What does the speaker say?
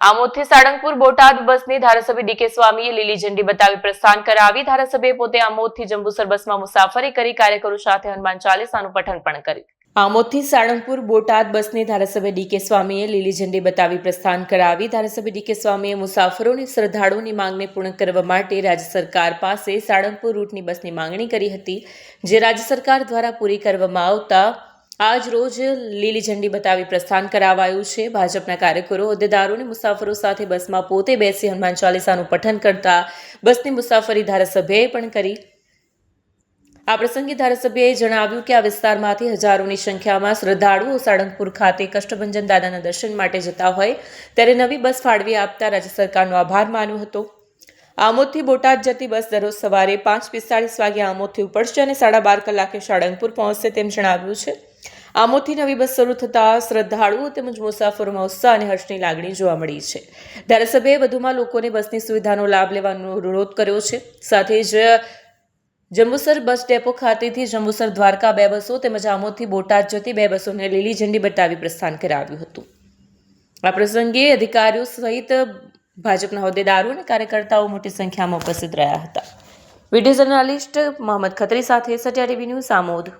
આમોદથી સાળંગપુર બોટાદ બસની ધારાસભ્ય ડીકે સ્વામીએ લીલી ઝંડી બતાવી પ્રસ્થાન કરાવી। ધારાસભ્યએ પોતે આમોદથી જંબુસર બસમાં મુસાફરી કરી કાર્યકરો સાથે હનુમાન ચાલીસાનું પઠન પણ કર્યું। આમોદથી સાળંગપુર બોટાદ બસની ધારાસભ્ય ડીકે સ્વામીએ લીલી ઝંડી બતાવી પ્રસ્થાન કરાવી। ધારાસભ્ય ડીકે સ્વામીએ મુસાફરોની શ્રદ્ધાળુઓની માંગને પૂર્ણ કરવા માટે રાજ્ય સરકાર પાસે સાળંગપુર રૂટની બસની માંગણી કરી હતી, જે રાજ્ય સરકાર દ્વારા પૂરી કરવામાં આવતા આજ રોજ લીલી ઝંડી બતાવી પ્રસ્થાન કરાવાયું છે। ભાજપના કાર્યકરો હોદ્દેદારોને મુસાફરો સાથે બસમાં પોતે બેસી હનુમાન ચાલીસાનું પઠન કરતા બસની મુસાફરી ધારાસભ્યએ પણ કરી। આ પ્રસંગે ધારાસભ્યએ જણાવ્યું કે આ વિસ્તારમાંથી હજારોની સંખ્યામાં શ્રદ્ધાળુઓ સાળંગપુર ખાતે કષ્ટભંજન દાદાના દર્શન માટે જતા હોય ત્યારે નવી બસ ફાળવી આપતા રાજ્ય સરકારનો આભાર માન્યો હતો। આમોદથી બોટાદ જતી બસ દરરોજ સવારે 5:45 વાગે આમોદથી ઉપડશે અને 12:30 કલાકે સાળંગપુર પહોંચશે તેમ જણાવ્યું છે। આમોદથી નવી બસ શરૂ થતાં શ્રદ્ધાળુઓ તેમજ મુસાફરોમાં ઉત્સાહ અને હર્ષની લાગણી જોવા મળી છે। ધારાસભ્યએ વધુમાં લોકોને બસની સુવિધાનો લાભ લેવાનો અનુરોધ કર્યો છે। સાથે જ જંબુસર બસ ડેપો ખાતેથી જંબુસર દ્વારકા 2 બસો તેમજ આમોદથી બોટાદ જતી 2 બસોને લીલી ઝંડી બતાવી પ્રસ્થાન કરાવ્યું હતું। આ પ્રસંગે અધિકારીઓ સહિત ભાજપના હોદ્દેદારો અને કાર્યકર્તાઓ મોટી સંખ્યામાં ઉપસ્થિત રહ્યા હતા। વિડીયો જર્નાલિસ્ટ મોહમ્મદ ખત્રી સાથે સત્યા ટીવી ન્યૂઝ આમોદ।